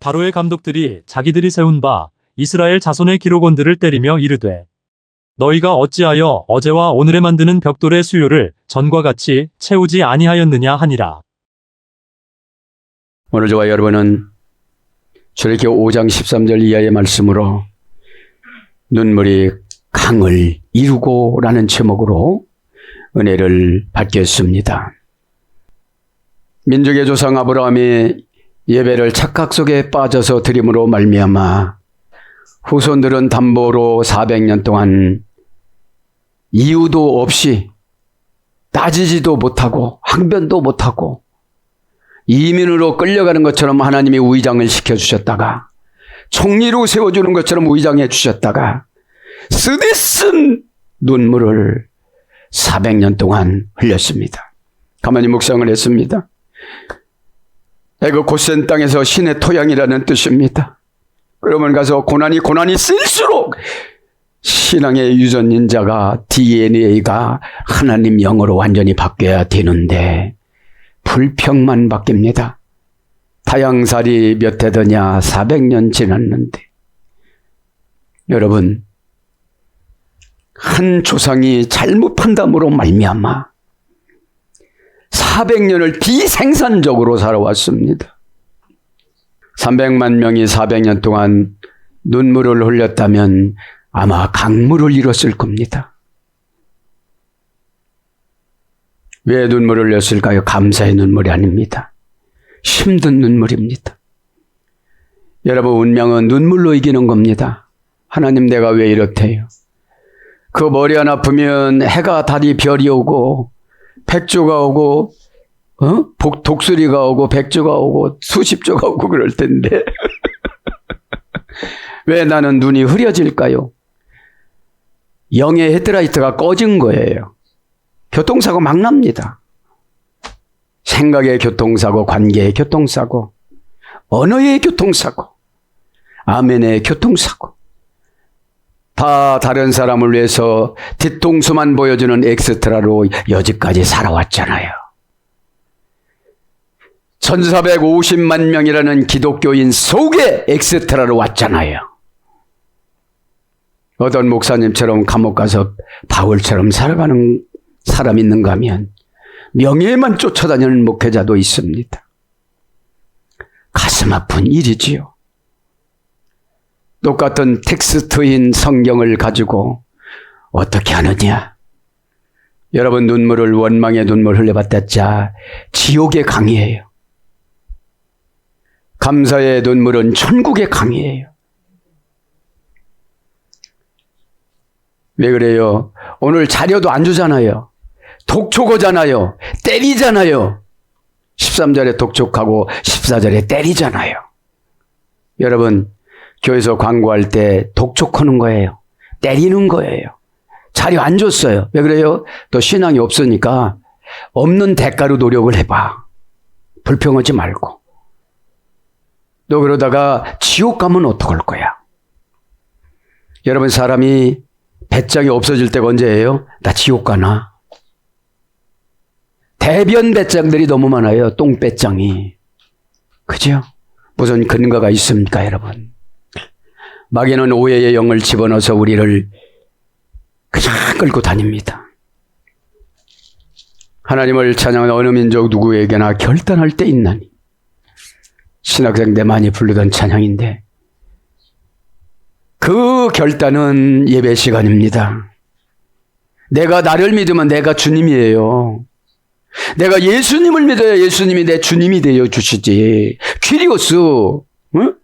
바로의 감독들이 자기들이 세운 바 이스라엘 자손의 기록원들을 때리며 이르되 너희가 어찌하여 어제와 오늘에 만드는 벽돌의 수요를 전과 같이 채우지 아니하였느냐 하니라. 오늘 저와 여러분은 출애굽기 5장 13절 이하의 말씀으로 눈물이 강을 이루고 라는 제목으로 은혜를 받겠습니다. 민족의 조상 아브라함이 예배를 착각 속에 빠져서 드림으로 말미암아 후손들은 담보로 400년 동안 이유도 없이 따지지도 못하고 항변도 못하고 이민으로 끌려가는 것처럼 하나님이 우의장을 시켜주셨다가 총리로 세워주는 것처럼 우의장해 주셨다가 쓰디쓴 눈물을 400년 동안 흘렸습니다. 가만히 묵상을 했습니다. 애굽 고센 땅에서 신의 토양이라는 뜻입니다. 그러면 가서 고난이 쓸수록 신앙의 유전인자가 DNA가 하나님 영으로 완전히 바뀌어야 되는데 불평만 바뀝니다. 타양살이 몇 해더냐 400년 지났는데 여러분 한 조상이 잘못 판단으로 말미암아 400년을 비생산적으로 살아왔습니다. 300만 명이 400년 동안 눈물을 흘렸다면 아마 강물을 잃었을 겁니다. 왜 눈물을 흘렸을까요? 감사의 눈물이 아닙니다. 힘든 눈물입니다. 여러분 운명은 눈물로 이기는 겁니다. 하나님 내가 왜 이렇대요? 그 머리 안 아프면 해가 달이 별이 오고 백조가 오고 독수리가 오고 백조가 오고 수십조가 오고 그럴 텐데 왜 나는 눈이 흐려질까요? 영의 헤드라이트가 꺼진 거예요. 교통사고 막 납니다. 생각의 교통사고, 관계의 교통사고, 언어의 교통사고, 아멘의 교통사고. 다 다른 사람을 위해서 뒤통수만 보여주는 엑스트라로 여지까지 살아왔잖아요. 1450만 명이라는 기독교인 속에 엑스트라로 왔잖아요. 어떤 목사님처럼 감옥 가서 바울처럼 살아가는 사람 있는가 하면 명예만 쫓아다니는 목회자도 있습니다. 가슴 아픈 일이지요. 똑같은 텍스트인 성경을 가지고 어떻게 하느냐. 여러분 눈물을 원망의 눈물 흘려봤댔자 지옥의 강이에요. 감사의 눈물은 천국의 강이에요. 왜 그래요? 오늘 자료도 안 주잖아요. 독촉하잖아요. 때리잖아요. 13절에 독촉하고 14절에 때리잖아요. 여러분 교회에서 광고할 때 독촉하는 거예요. 때리는 거예요. 자료 안 줬어요. 왜 그래요? 또 신앙이 없으니까 없는 대가로 노력을 해봐. 불평하지 말고. 너 그러다가 지옥 가면 어떡할 거야? 여러분 사람이 배짱이 없어질 때가 언제예요? 나 지옥 가나? 대변 배짱들이 너무 많아요. 똥 배짱이. 그죠? 무슨 근거가 있습니까 여러분? 마귀는 오해의 영을 집어넣어서 우리를 그냥 끌고 다닙니다. 하나님을 찬양하는 어느 민족 누구에게나 결단할 때 있나니. 신학생 때 많이 부르던 찬양인데 그 결단은 예배 시간입니다. 내가 나를 믿으면 내가 주님이에요. 내가 예수님을 믿어야 예수님이 내 주님이 되어 주시지. 퀴리오스 응?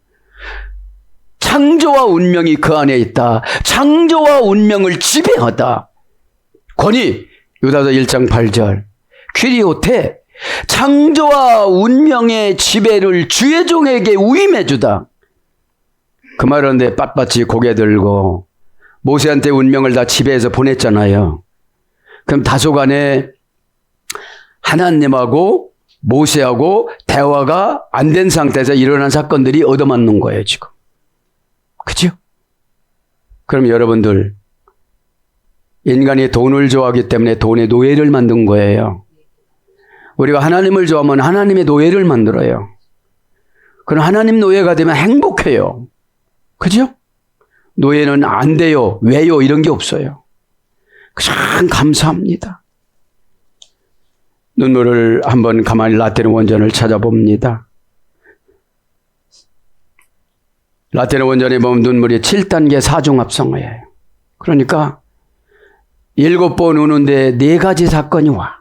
창조와 운명이 그 안에 있다. 창조와 운명을 지배하다. 권위 유다서 1장 8절 퀴리오테 창조와 운명의 지배를 주의 종에게 위임해 주다. 그 말하는데 빳빳이 고개 들고 모세한테 운명을 다 지배해서 보냈잖아요. 그럼 다소간에 하나님하고 모세하고 대화가 안 된 상태에서 일어난 사건들이 얻어맞는 거예요 지금. 그죠? 그럼 여러분들 인간이 돈을 좋아하기 때문에 돈의 노예를 만든 거예요. 우리가 하나님을 좋아하면 하나님의 노예를 만들어요. 그럼 하나님 노예가 되면 행복해요. 그죠? 노예는 안 돼요. 왜요? 이런 게 없어요. 참 감사합니다. 눈물을 한번 가만히 라틴어 원전을 찾아봅니다. 라틴어 원전에 보면 눈물이 7단계 사중합성어예요. 그러니까 7번 우는데 4가지 사건이 와.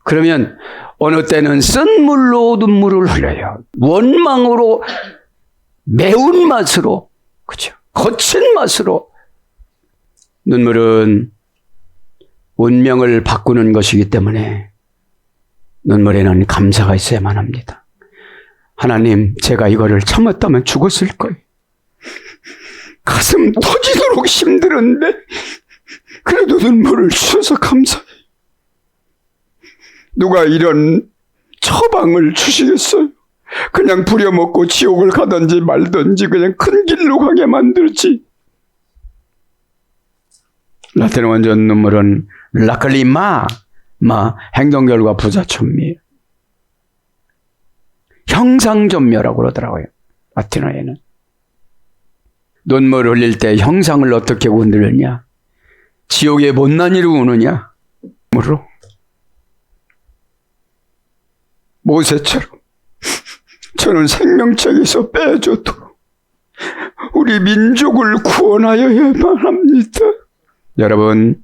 그러면 어느 때는 쓴 물로 눈물을 흘려요. 원망으로, 매운맛으로, 그죠? 거친 맛으로. 눈물은 운명을 바꾸는 것이기 때문에 눈물에는 감사가 있어야만 합니다. 하나님, 제가 이거를 참았다면 죽었을 거예요. 가슴 터지도록 힘들었는데 그래도 눈물을 주셔서 감사해요. 누가 이런 처방을 주시겠어요? 그냥 부려먹고 지옥을 가든지 말든지 그냥 큰 길로 가게 만들지. 라틴어 원전 눈물은 라클리마, 행동결과 부자천미예요. 형상전멸이라고 그러더라고요. 라틴어에는. 눈물 흘릴 때 형상을 어떻게 흔들느냐? 지옥의 못난이로 우느냐? 물로. 모세처럼 저는 생명책에서 빼줘도 우리 민족을 구원하여야만 합니다. 여러분,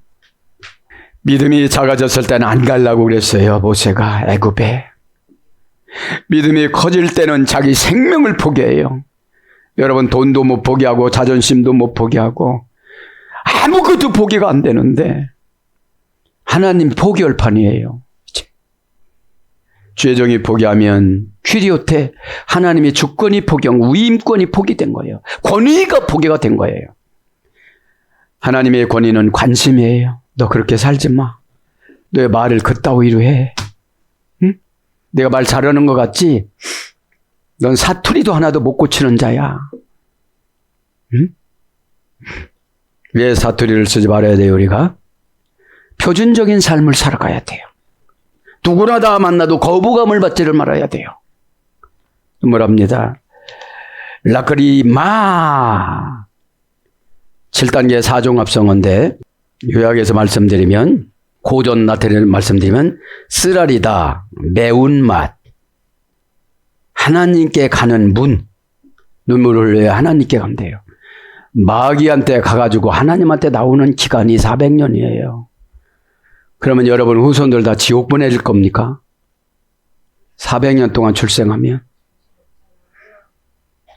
믿음이 작아졌을 때는 안 가려고 그랬어요. 모세가 애굽에. 믿음이 커질 때는 자기 생명을 포기해요. 여러분, 돈도 못 포기하고 자존심도 못 포기하고 아무것도 포기가 안 되는데 하나님 포기열판이에요. 죄정이 포기하면 퀴리오테, 하나님의 주권이 포기하고 위임권이 포기된 거예요. 권위가 포기가 된 거예요. 하나님의 권위는 관심이에요. 너 그렇게 살지 마. 너의 말을 그따위로 해. 응? 내가 말 잘하는 것 같지? 넌 사투리도 하나도 못 고치는 자야. 응? 왜 사투리를 쓰지 말아야 돼요, 우리가? 표준적인 삶을 살아가야 돼요. 누구나 다 만나도 거부감을 받지를 말아야 돼요. 뭐랍니다. 라크리마 7단계 사중합성어인데 요약해서 말씀드리면, 고전 나태를 말씀드리면 쓰라리다, 매운맛, 하나님께 가는 문, 눈물을 흘려야 하나님께 간대요. 마귀한테 가가지고 하나님한테 나오는 기간이 400년이에요. 그러면 여러분 후손들 다 지옥 보내질 겁니까? 400년 동안 출생하면?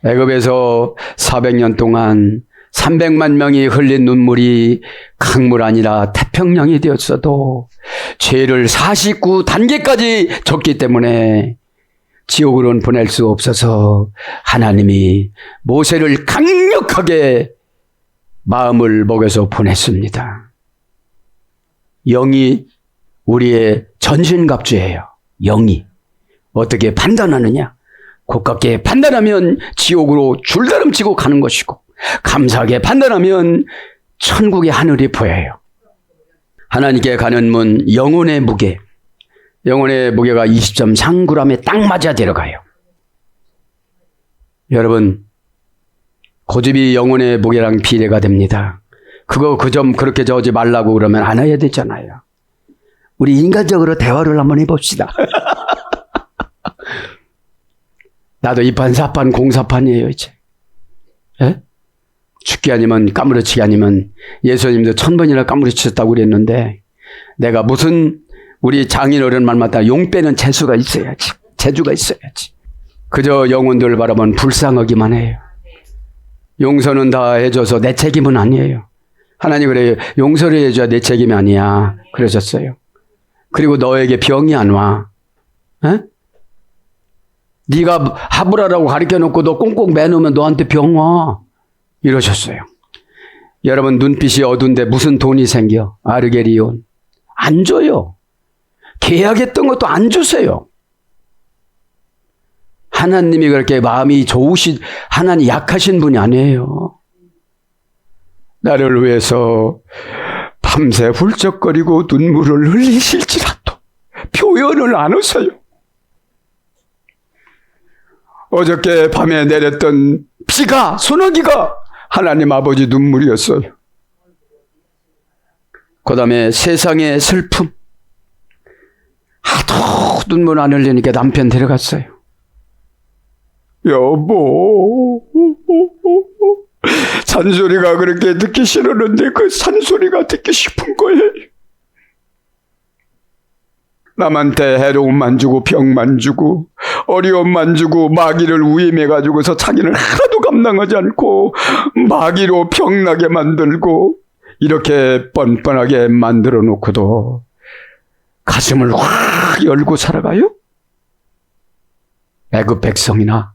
애굽에서 400년 동안 300만 명이 흘린 눈물이 강물 아니라 태평양이 되었어도 죄를 49단계까지 졌기 때문에 지옥으로는 보낼 수 없어서 하나님이 모세를 강력하게 마음을 먹여서 보냈습니다. 영이 우리의 전신갑주예요. 영이. 어떻게 판단하느냐? 고깝게 판단하면 지옥으로 줄다름치고 가는 것이고, 감사하게 판단하면 천국의 하늘이 보여요. 하나님께 가는 문, 영혼의 무게. 영혼의 무게가 20.3g에 딱 맞아 들어가요. 여러분, 고집이 영혼의 무게랑 비례가 됩니다. 그거 그 점 그렇게 저지 말라고 그러면 안 해야 되잖아요. 우리 인간적으로 대화를 한번 해봅시다. 나도 이판사판 공사판이에요, 이제. 예? 죽기 아니면 까무러치기 아니면 예수님도 1000번이나 까무러치셨다고 그랬는데, 내가 무슨 우리 장인어른 말마다 용 빼는 재수가 있어야지. 재주가 있어야지. 그저 영혼들 바라보면 불쌍하기만 해요. 용서는 다 해줘서 내 책임은 아니에요. 하나님 그래요. 용서를 해줘야 내 책임이 아니야. 그러셨어요. 그리고 너에게 병이 안 와. 에? 네가 하부라라고 가르쳐놓고 너 꽁꽁 매놓으면 너한테 병 와. 이러셨어요. 여러분 눈빛이 어두운데 무슨 돈이 생겨? 아르게리온. 안 줘요. 계약했던 것도 안 주세요. 하나님이 그렇게 마음이 하나님 약하신 분이 아니에요. 나를 위해서 밤새 훌쩍거리고 눈물을 흘리실지라도 표현을 안 하세요. 어저께 밤에 내렸던 비가, 소나기가 하나님 아버지 눈물이었어요. 그 다음에 세상의 슬픔. 하도 눈물 안 흘리니까 남편 데려갔어요. 여보, 산소리가 그렇게 듣기 싫었는데 그 산소리가 듣기 싶은 거예요. 남한테 해로움만 주고 병만 주고 어려움만 주고 마귀를 위임해가지고서 자기는 하나도 감당하지 않고 마귀로 병나게 만들고 이렇게 뻔뻔하게 만들어 놓고도 가슴을 확 열고 살아가요? 애굽 백성이나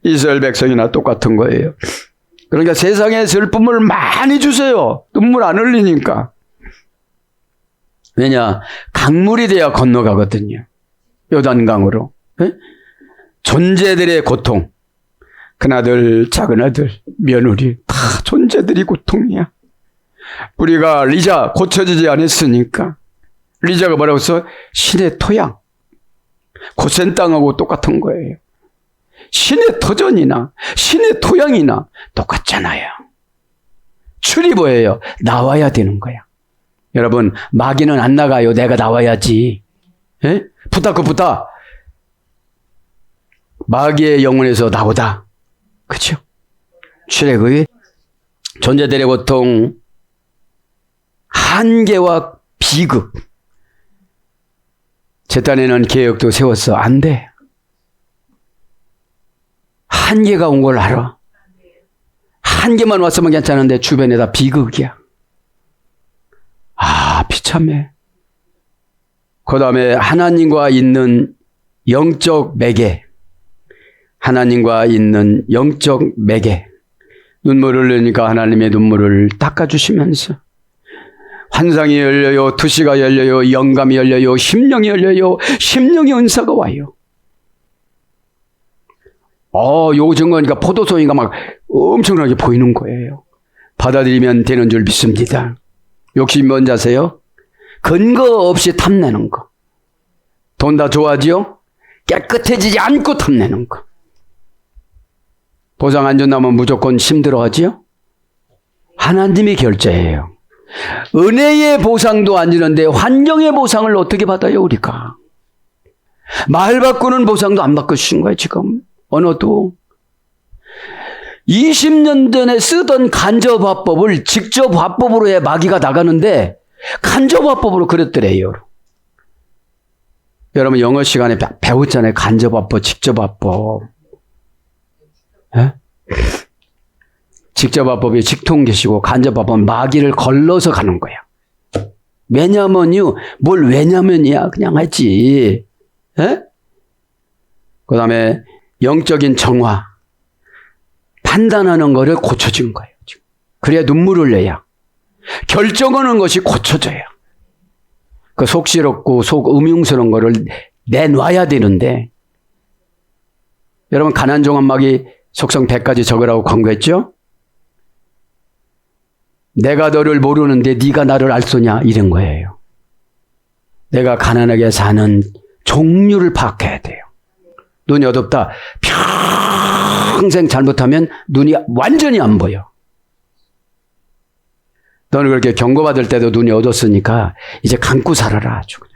이스라엘 백성이나 똑같은 거예요. 그러니까 세상에 슬픔을 많이 주세요. 눈물 안 흘리니까. 왜냐? 강물이 돼야 건너가거든요. 요단강으로. 네? 존재들의 고통. 큰아들, 작은아들, 며느리 다 존재들이 고통이야. 우리가 리자 고쳐지지 않았으니까. 리자가 뭐라고 써? 신의 토양. 고센 땅하고 똑같은 거예요. 신의 터전이나 신의 토양이나 똑같잖아요. 출입어예요. 나와야 되는 거야. 여러분, 마귀는 안 나가요. 내가 나와야지. 예? 부탁. 마귀의 영혼에서 나오다. 그렇죠? 출애굽의 존재들의 고통, 한계와 비극. 제 딴에는 계획도 세웠어. 안 돼. 한계가 온 걸 알아. 한계만 왔으면 괜찮은데 주변에 다 비극이야. 비참해. 그 다음에 하나님과 있는 영적 매개. 하나님과 있는 영적 매개. 눈물을 흘리니까 하나님의 눈물을 닦아주시면서 환상이 열려요. 투시가 열려요. 영감이 열려요. 심령이 열려요. 심령의 은사가 와요. 요 증거니까 포도송이가 막 엄청나게 보이는 거예요. 받아들이면 되는 줄 믿습니다. 욕심이 뭔지 아세요? 근거 없이 탐내는 거. 돈 다 좋아하지요? 깨끗해지지 않고 탐내는 거. 보상 안 준다면 무조건 힘들어하지요? 하나님이 결제해요. 은혜의 보상도 안 주는데 환경의 보상을 어떻게 받아요, 우리가? 말 바꾸는 보상도 안 바꾸신 거예요, 지금. 언어도. 20년 전에 쓰던 간접화법을 직접화법으로 해 마귀가 나가는데 간접화법으로 그랬더래요. 여러분 영어 시간에 배웠잖아요. 간접화법, 직접화법. 예? 직접화법이 직통계시고 간접화법은 마귀를 걸러서 가는 거야. 왜냐면요. 뭘 왜냐면이야. 그냥 하지. 예? 그 다음에 영적인 정화. 판단하는 거를 고쳐준 거예요. 그래야 눈물을 내야. 결정하는 것이 고쳐져요. 그 속시럽고 속 음흉스러운 거를 내놔야 되는데 여러분 가난종합마귀 속성 100가지 적으라고 권고했죠? 내가 너를 모르는데 네가 나를 알 소냐 이런 거예요. 내가 가난하게 사는 종류를 파악해야 돼요. 눈이 어둡다. 평생 잘못하면 눈이 완전히 안 보여. 너는 그렇게 경고받을 때도 눈이 어둡으니까 이제 감고 살아라 아주 그냥.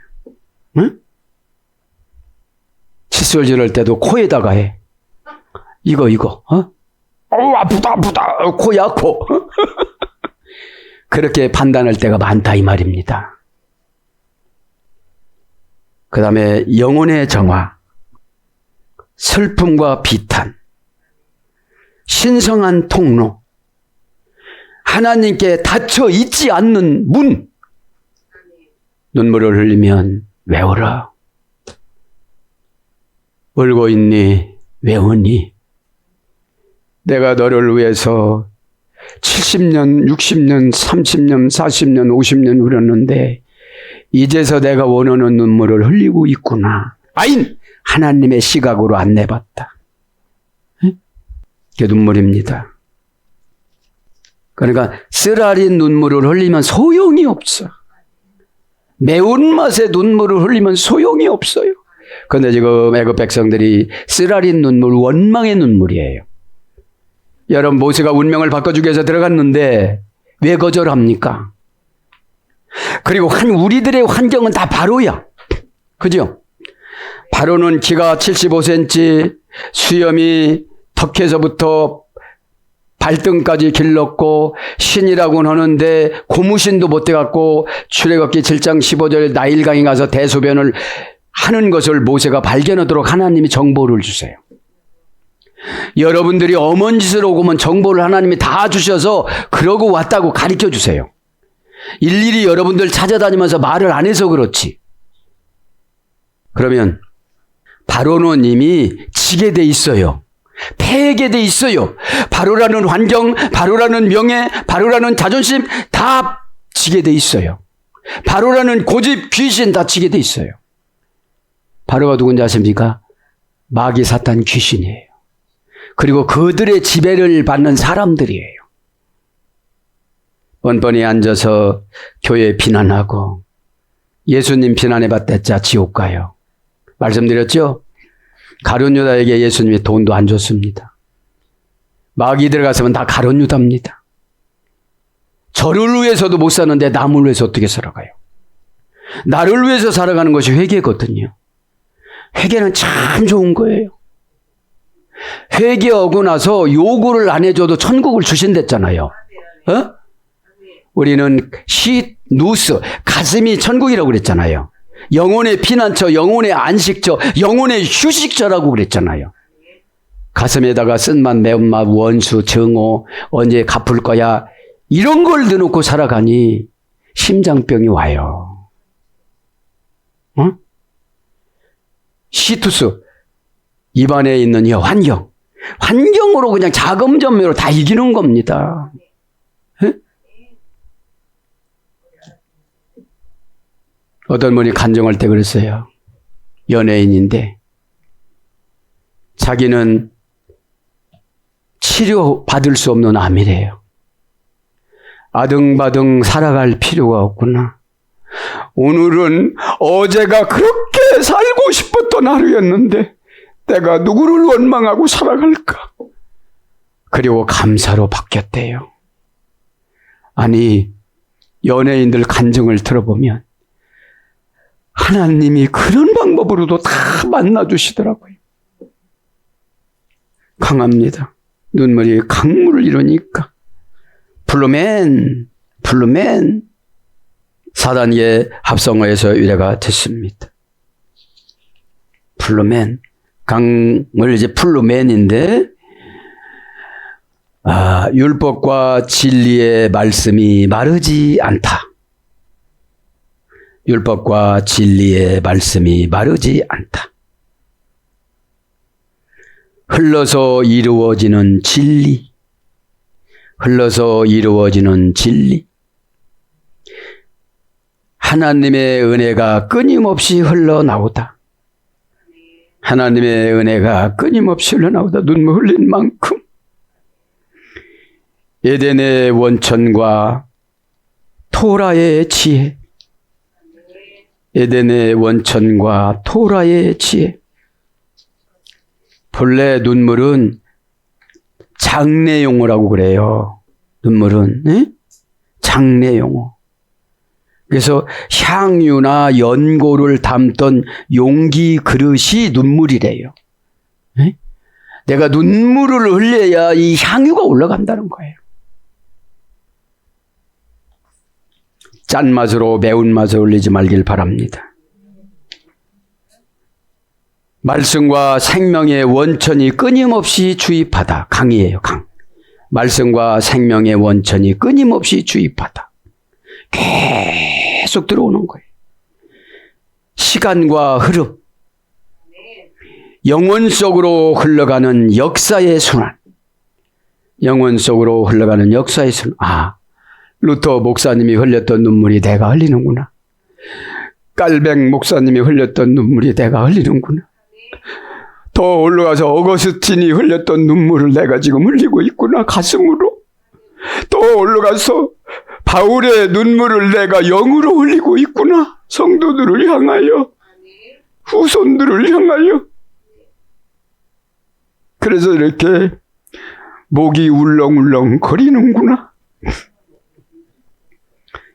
응? 칫솔 지를 때도 코에다가 해. 이거 아프다 코야 코. 그렇게 판단할 때가 많다 이 말입니다. 그 다음에 영혼의 정화, 슬픔과 비탄, 신성한 통로, 하나님께 닫혀 있지 않는 문. 눈물을 흘리면 왜 울어? 울고 있니? 왜 우니? 내가 너를 위해서 70년, 60년, 30년, 40년, 50년 울었는데 이제서 내가 원하는 눈물을 흘리고 있구나. 아인! 하나님의 시각으로 안 내봤다. 그게 눈물입니다. 그러니까 쓰라린 눈물을 흘리면 소용이 없어. 매운맛에 눈물을 흘리면 소용이 없어요. 그런데 지금 애굽 백성들이 쓰라린 눈물, 원망의 눈물이에요. 여러분, 모세가 운명을 바꿔주기 위해서 들어갔는데 왜 거절합니까? 그리고 우리들의 환경은 다 바로야. 그죠? 바로는 키가 75cm, 수염이 턱에서부터 발등까지 길렀고 신이라고는 하는데 고무신도 못 돼갖고 출애굽기 7장 15절 나일강에 가서 대소변을 하는 것을 모세가 발견하도록 하나님이 정보를 주세요. 여러분들이 엄한 짓을 오고 면 정보를 하나님이 다 주셔서 그러고 왔다고 가르쳐 주세요. 일일이 여러분들 찾아다니면서 말을 안 해서 그렇지. 그러면 바로는 이미 지게 돼 있어요. 패하게 돼 있어요. 바로라는 환경, 바로라는 명예, 바로라는 자존심 다 지게 돼 있어요. 바로라는 고집, 귀신 다 지게 돼 있어요. 바로가 누군지 아십니까? 마귀 사탄 귀신이에요. 그리고 그들의 지배를 받는 사람들이에요. 뻔뻔히 앉아서 교회 비난하고 예수님 비난해 봤댔자 지옥 가요. 말씀드렸죠? 가룟 유다에게 예수님이 돈도 안 줬습니다. 마귀 들어갔으면 다 가룟 유다입니다. 저를 위해서도 못 사는데 남을 위해서 어떻게 살아가요? 나를 위해서 살아가는 것이 회개거든요. 회개는 참 좋은 거예요. 회개하고 나서 요구를 안 해줘도 천국을 주신댔잖아요. 어? 우리는 누스, 가슴이 천국이라고 그랬잖아요. 영혼의 피난처, 영혼의 안식처, 영혼의 휴식처라고 그랬잖아요. 가슴에다가 쓴맛, 매운맛, 원수, 정오, 언제 갚을 거야 이런 걸 넣어놓고 살아가니 심장병이 와요. 어? 시투스, 입안에 있는 이 환경으로 그냥 자금전매로 다 이기는 겁니다. 에? 어떤 분이 간증할 때 그랬어요. 연예인인데 자기는 치료받을 수 없는 암이래요. 아등바등 살아갈 필요가 없구나. 오늘은 어제가 그렇게 살고 싶었던 하루였는데 내가 누구를 원망하고 살아갈까? 그리고 감사로 바뀌었대요. 아니, 연예인들 간증을 들어보면 하나님이 그런 방법으로도 다 만나주시더라고요. 강합니다. 눈물이 강물을 이루니까. 플루멘. 사단계 합성어에서 유래가 됐습니다. 플루멘. 강을 이제 플루멘인데, 율법과 진리의 말씀이 마르지 않다. 율법과 진리의 말씀이 마르지 않다. 흘러서 이루어지는 진리. 흘러서 이루어지는 진리. 하나님의 은혜가 끊임없이 흘러나오다. 하나님의 은혜가 끊임없이 흘러나오다. 눈물 흘린 만큼. 에덴의 원천과 토라의 지혜. 에덴의 원천과 토라의 지혜. 본래 눈물은 장례용어라고 그래요. 눈물은 장례용어. 그래서 향유나 연고를 담던 용기 그릇이 눈물이래요. 내가 눈물을 흘려야 이 향유가 올라간다는 거예요. 짠맛으로 매운맛을 흘리지 말길 바랍니다. 말씀과 생명의 원천이 끊임없이 주입하다. 강이에요, 강. 말씀과 생명의 원천이 끊임없이 주입하다. 계속 들어오는 거예요. 시간과 흐름. 영혼 속으로 흘러가는 역사의 순환. 영혼 속으로 흘러가는 역사의 순환. 루터 목사님이 흘렸던 눈물이 내가 흘리는구나. 깔뱅 목사님이 흘렸던 눈물이 내가 흘리는구나. 더 올라가서 어거스틴이 흘렸던 눈물을 내가 지금 흘리고 있구나. 가슴으로. 더 올라가서 바울의 눈물을 내가 영으로 흘리고 있구나. 성도들을 향하여. 후손들을 향하여. 그래서 이렇게 목이 울렁울렁 거리는구나.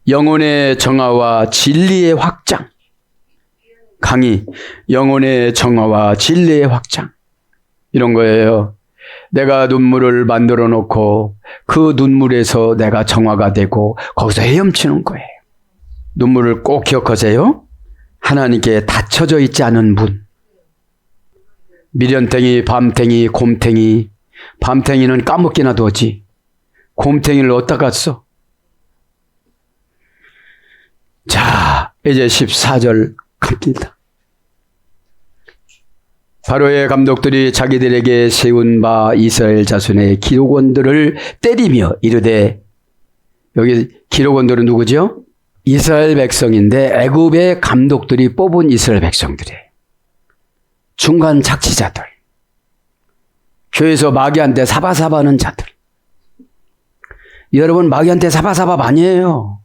영혼의 정화와 진리의 확장. 강의, 영혼의 정화와 진리의 확장. 이런 거예요. 내가 눈물을 만들어 놓고 그 눈물에서 내가 정화가 되고 거기서 헤엄치는 거예요. 눈물을 꼭 기억하세요. 하나님께 닫혀져 있지 않은 문. 미련탱이, 밤탱이, 곰탱이. 밤탱이는 까먹기나 두었지. 곰탱이를 어디다 갔어? 자, 이제 14절 갑니다. 바로의 감독들이 자기들에게 세운 바 이스라엘 자손의 기록원들을 때리며 이르되, 여기 기록원들은 누구죠? 이스라엘 백성인데 애굽의 감독들이 뽑은 이스라엘 백성들이에요. 중간 착취자들. 교회에서 마귀한테 사바사바하는 자들. 여러분, 마귀한테 사바사바 아니에요.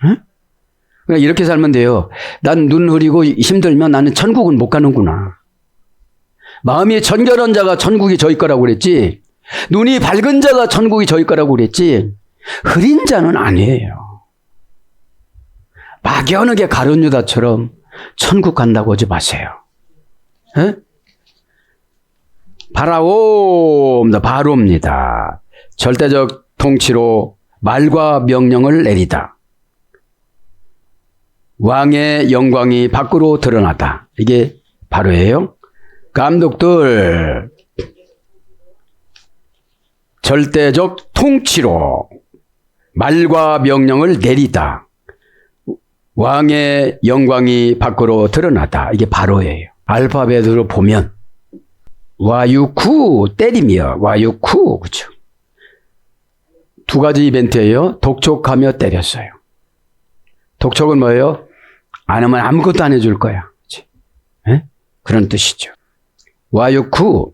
응? 그냥 이렇게 살면 돼요. 난 눈 흐리고 힘들면 나는 천국은 못 가는구나. 마음이 정결한 자가 천국이 저희 거라고 그랬지. 눈이 밝은 자가 천국이 저희 거라고 그랬지. 흐린 자는 아니에요. 막연하게 가룟 유다처럼 천국 간다고 하지 마세요. 에? 바로입니다. 절대적 통치로 말과 명령을 내리다. 왕의 영광이 밖으로 드러나다. 이게 바로예요. 감독들, 절대적 통치로 말과 명령을 내리다. 왕의 영광이 밖으로 드러나다. 이게 바로예요. 알파벳으로 보면 와유쿠 때리며, 와유쿠, 그렇죠. 두 가지 이벤트예요. 독촉하며 때렸어요. 독촉은 뭐예요? 안 하면 아무것도 안 해줄 거야. 그렇지? 네? 그런 뜻이죠. 와유쿠,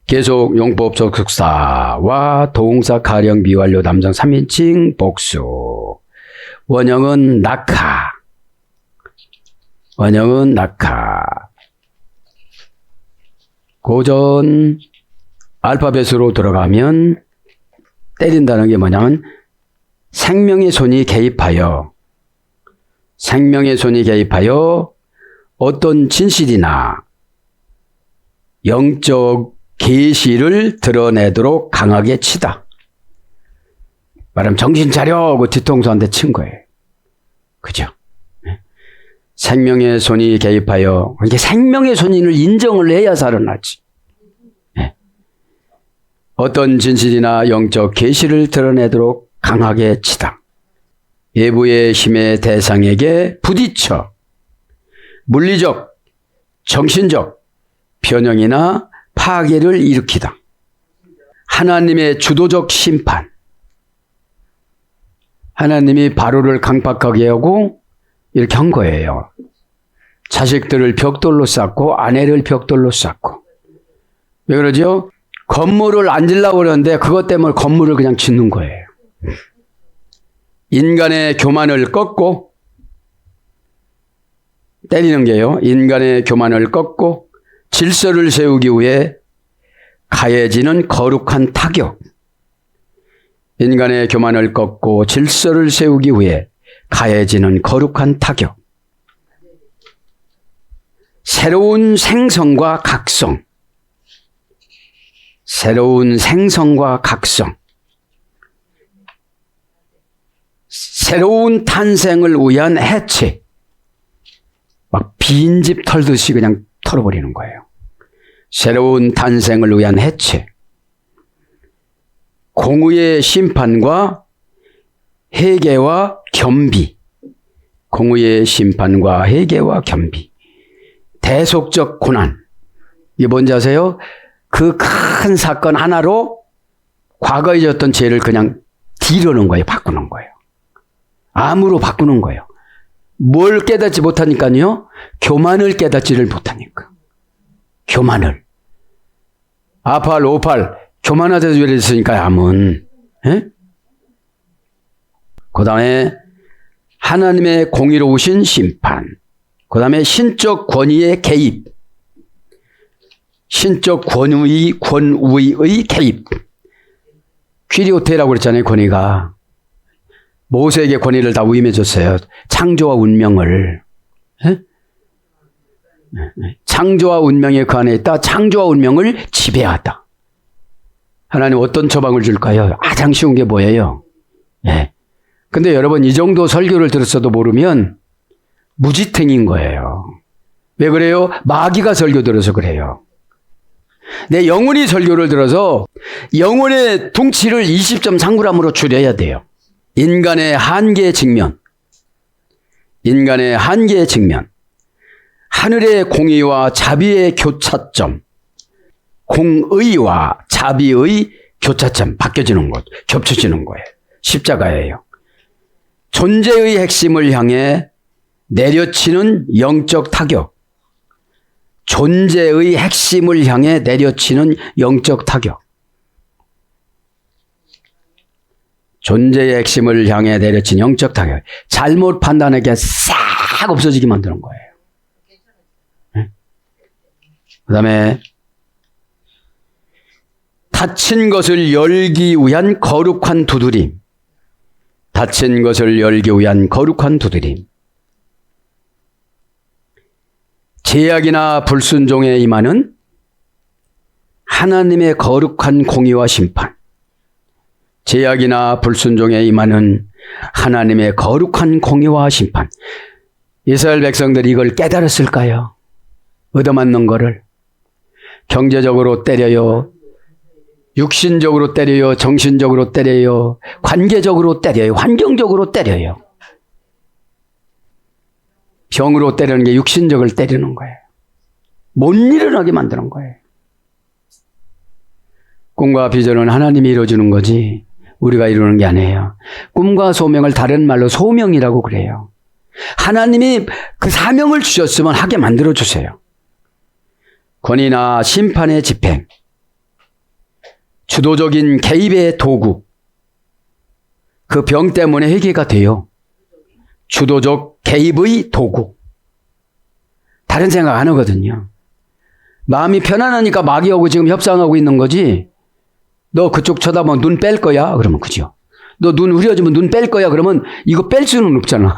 계속 용법 접속사와 동사 가령 미완료 담장 3인칭 복수. 원형은 낙하. 원형은 낙하. 고전 알파벳으로 들어가면 때린다는 게 뭐냐면 생명의 손이 개입하여 어떤 진실이나 영적 계시를 드러내도록 강하게 치다. 말하면 정신 차려 하고 뒤통수 한 대 친 거예요. 그죠? 생명의 손이 개입하여, 이게 생명의 손인을 인정을 해야 살아나지. 어떤 진실이나 영적 계시를 드러내도록 강하게 치다. 외부의 힘의 대상에게 부딪혀 물리적, 정신적 변형이나 파괴를 일으키다. 하나님의 주도적 심판. 하나님이 바로를 강박하게 하고 이렇게 한 거예요. 자식들을 벽돌로 쌓고 아내를 벽돌로 쌓고. 왜 그러죠? 건물을 안 지려고 그러는데 그것 때문에 건물을 그냥 짓는 거예요. 인간의 교만을 꺾고, 때리는 게요. 인간의 교만을 꺾고 질서를 세우기 위해 가해지는 거룩한 타격. 인간의 교만을 꺾고 질서를 세우기 위해 가해지는 거룩한 타격. 새로운 생성과 각성. 새로운 생성과 각성. 새로운 탄생을 위한 해체. 막 빈집 털듯이 그냥 털어버리는 거예요. 새로운 탄생을 위한 해체. 공의의 심판과 회개와 겸비. 공의의 심판과 회개와 겸비. 대속적 고난. 이게 뭔지 아세요? 그 큰 사건 하나로 과거에 졌던 죄를 그냥 뒤로는 거예요. 바꾸는 거예요. 암으로 바꾸는 거예요. 뭘 깨닫지 못하니까요? 교만을 깨닫지를 못하니까. 교만을. 아팔, 오팔, 교만하대서 이랬으니까 암은. 그 다음에 하나님의 공의로우신 심판. 그 다음에 신적 권위의 개입. 신적 권위의 개입. 퀴리오테라고 그랬잖아요, 권위가. 모세에게 권위를 다 위임해줬어요. 창조와 운명을. 에? 창조와 운명이 그 안에 있다. 창조와 운명을 지배하다. 하나님 어떤 처방을 줄까요? 가장 쉬운 게 뭐예요? 예. 근데 여러분, 이 정도 설교를 들었어도 모르면 무지탱인 거예요. 왜 그래요? 마귀가 설교 들어서 그래요. 내 영혼이 설교를 들어서 영혼의 둥치를 20.3g으로 줄여야 돼요. 인간의 한계의 측면. 인간의 한계의 측면. 하늘의 공의와 자비의 교차점. 공의와 자비의 교차점. 바뀌어지는 것. 겹쳐지는 거예요. 십자가예요. 존재의 핵심을 향해 내려치는 영적 타격. 존재의 핵심을 향해 내려치는 영적 타격. 존재의 핵심을 향해 내려친 영적 타격. 잘못 판단하게 싹 없어지게 만드는 거예요. 네? 그 다음에 닫힌 것을 열기 위한 거룩한 두드림. 닫힌 것을 열기 위한 거룩한 두드림. 제약이나 불순종에 임하는 하나님의 거룩한 공의와 심판. 제약이나 불순종에 임하는 하나님의 거룩한 공의와 심판. 이스라엘 백성들이 이걸 깨달았을까요? 얻어맞는 거를. 경제적으로 때려요. 육신적으로 때려요. 정신적으로 때려요. 관계적으로 때려요. 환경적으로 때려요. 병으로 때리는 게 육신적을 때리는 거예요. 못 일어나게 만드는 거예요. 꿈과 비전은 하나님이 이루어주는 거지 우리가 이루는 게 아니에요. 꿈과 소명을 다른 말로 소명이라고 그래요. 하나님이 그 사명을 주셨으면 하게 만들어주세요. 권위나 심판의 집행, 주도적인 개입의 도구, 그 병 때문에 회개가 돼요. 주도적 개입의 도구. 다른 생각 안 하거든요. 마음이 편안하니까 마귀하고 지금 협상하고 있는 거지. 너 그쪽 쳐다보면 눈 뺄 거야? 그러면 그죠. 너 눈 흐려지면 눈 뺄 거야? 그러면 이거 뺄 수는 없잖아.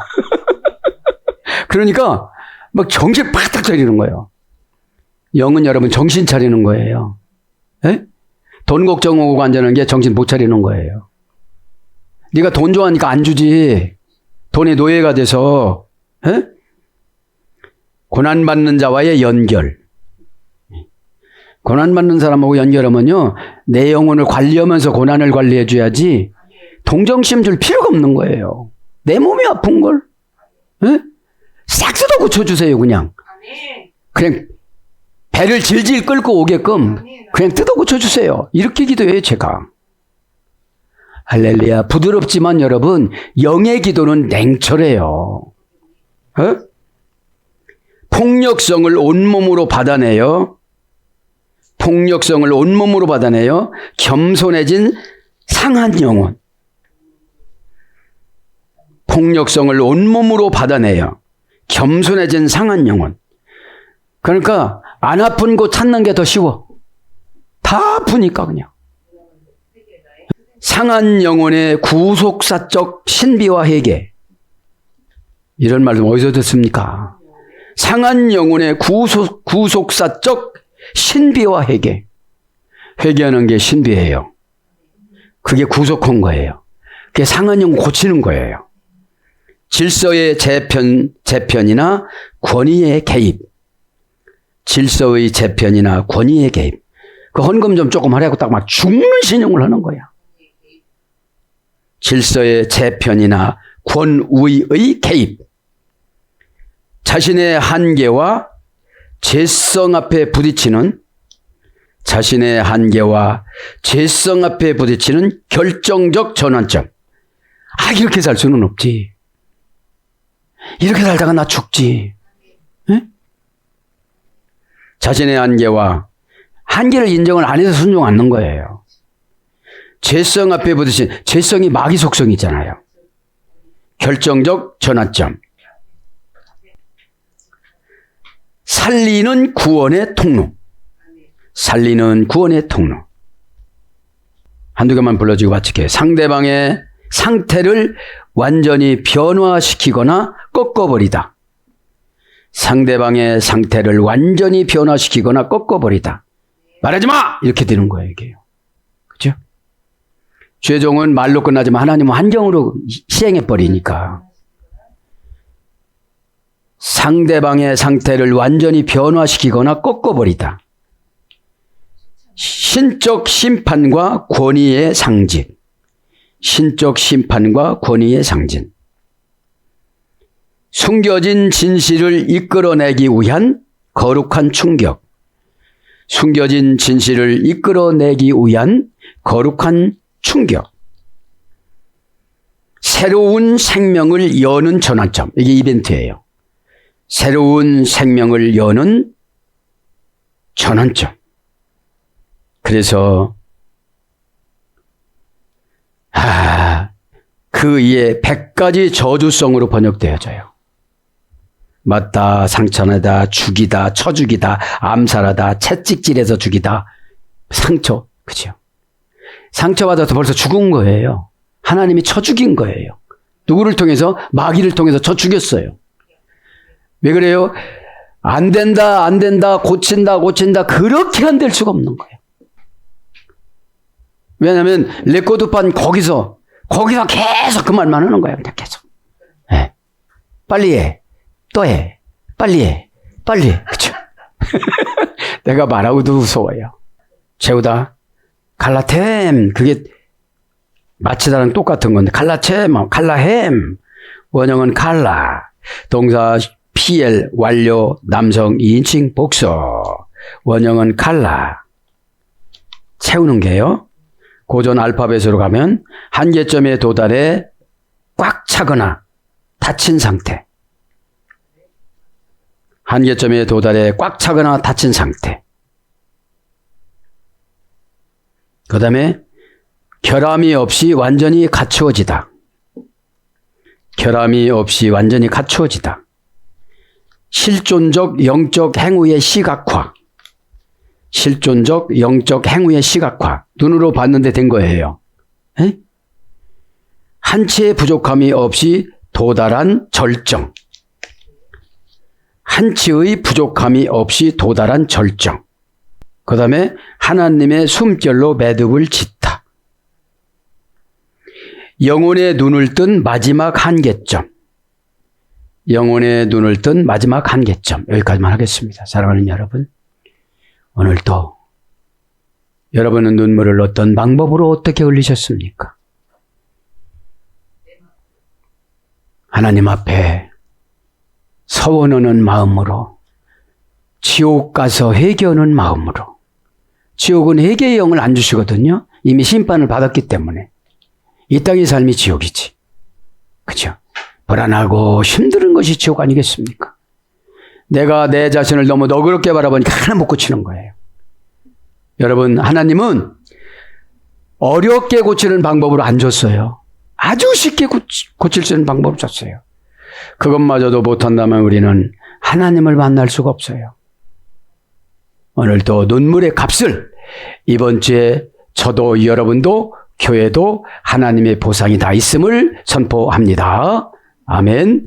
그러니까 막 정신 바짝 차리는 거예요. 영은 여러분 정신 차리는 거예요. 에? 돈 걱정하고 앉아는 게 정신 못 차리는 거예요. 네가 돈 좋아하니까 안 주지. 돈의 노예가 돼서. 에? 고난받는 자와의 연결. 고난받는 사람하고 연결하면요, 내 영혼을 관리하면서 고난을 관리해 줘야지 동정심 줄 필요가 없는 거예요. 내 몸이 아픈 걸 싹 뜯어 고쳐주세요. 그냥 배를 질질 끌고 오게끔 그냥 뜯어 고쳐주세요. 이렇게 기도해요. 제가. 할렐루야. 부드럽지만 여러분, 영의 기도는 냉철해요. 폭력성을 온몸으로 받아내요. 폭력성을 온몸으로 받아내요. 겸손해진 상한 영혼. 폭력성을 온몸으로 받아내요. 겸손해진 상한 영혼. 그러니까 안 아픈 곳 찾는 게 더 쉬워. 다 아프니까 그냥. 상한 영혼의 구속사적 신비와 회개. 이런 말씀 어디서 듣습니까? 상한 영혼의 구속사적 신비와 회개. 회개하는 게 신비예요. 그게 구속한 거예요. 그게 상한 영혼 고치는 거예요. 질서의 재편이나 권위의 개입. 질서의 재편이나 권위의 개입. 그 헌금 좀 조금 하라고 딱 막 죽는 신용을 하는 거야. 질서의 재편이나 권위의 개입. 자신의 한계와 죄성 앞에 부딪히는 자신의 한계와 죄성 앞에 부딪히는 결정적 전환점. 이렇게 살 수는 없지. 이렇게 살다가 나 죽지. 에? 자신의 한계를 인정을 안 해서 순종 않는 거예요. 죄성 앞에 부딪힌, 죄성이 마귀 속성이잖아요. 결정적 전환점. 살리는 구원의 통로. 살리는 구원의 통로. 한두 개만 불러주고 마칠게요. 상대방의 상태를 완전히 변화시키거나 꺾어버리다. 상대방의 상태를 완전히 변화시키거나 꺾어버리다. 말하지 마! 이렇게 되는 거예요, 이게요. 그죠? 최종은 말로 끝나지만 하나님은 한정으로 시행해버리니까. 상대방의 상태를 완전히 변화시키거나 꺾어버리다. 신적 심판과 권위의 상징. 신적 심판과 권위의 상징. 숨겨진 진실을 이끌어내기 위한 거룩한 충격. 숨겨진 진실을 이끌어내기 위한 거룩한 충격. 새로운 생명을 여는 전환점. 이게 이벤트예요. 새로운 생명을 여는 전환점. 그래서 그 이에 100가지 저주성으로 번역되어져요. 맞다, 상처내다, 죽이다, 쳐죽이다, 암살하다, 채찍질해서 죽이다, 상처, 그죠? 상처받아서 벌써 죽은 거예요. 하나님이 쳐 죽인 거예요. 누구를 통해서? 마귀를 통해서 쳐 죽였어요. 왜 그래요? 안 된다, 안 된다, 고친다, 고친다, 그렇게 안 될 수가 없는 거예요. 왜냐하면 레코드판 거기서 계속 그 말만 하는 거예요. 그냥 계속. 네. 빨리 해. 또 해. 빨리 해. 빨리 해. 그쵸? 내가 말하고도 무서워요. 재우다. 갈라템. 그게 마치다랑 똑같은 건데. 갈라템. 갈라햄. 원형은 갈라. 동사 PL 완료 남성 2인칭 복수. 원형은 갈라. 채우는 게요. 고전 알파벳으로 가면 한계점에 도달해 꽉 차거나 닫힌 상태. 한계점에 도달해 꽉 차거나 닫힌 상태. 그 다음에 결함이 없이 완전히 갖추어지다. 결함이 없이 완전히 갖추어지다. 실존적 영적 행위의 시각화. 실존적 영적 행위의 시각화. 눈으로 봤는데 된 거예요. 에? 한치의 부족함이 없이 도달한 절정. 한치의 부족함이 없이 도달한 절정. 그 다음에 하나님의 숨결로 매듭을 짓다. 영혼의 눈을 뜬 마지막 한계점. 영혼의 눈을 뜬 마지막 한계점. 여기까지만 하겠습니다. 사랑하는 여러분. 오늘도 여러분은 눈물을 어떤 방법으로 어떻게 흘리셨습니까? 하나님 앞에 서원하는 마음으로, 지옥 가서 회개하는 마음으로. 지옥은 회개의 영을 안 주시거든요. 이미 심판을 받았기 때문에. 이 땅의 삶이 지옥이지. 그죠? 불안하고 힘든 것이 지옥 아니겠습니까? 내가 내 자신을 너무 너그럽게 바라보니까 하나 못 고치는 거예요. 여러분, 하나님은 어렵게 고치는 방법으로 안 줬어요. 아주 쉽게 고칠 수 있는 방법을 줬어요. 그것마저도 못한다면 우리는 하나님을 만날 수가 없어요. 오늘도 눈물의 값을 이번 주에 저도 여러분도 교회도 하나님의 보상이 다 있음을 선포합니다. 아멘.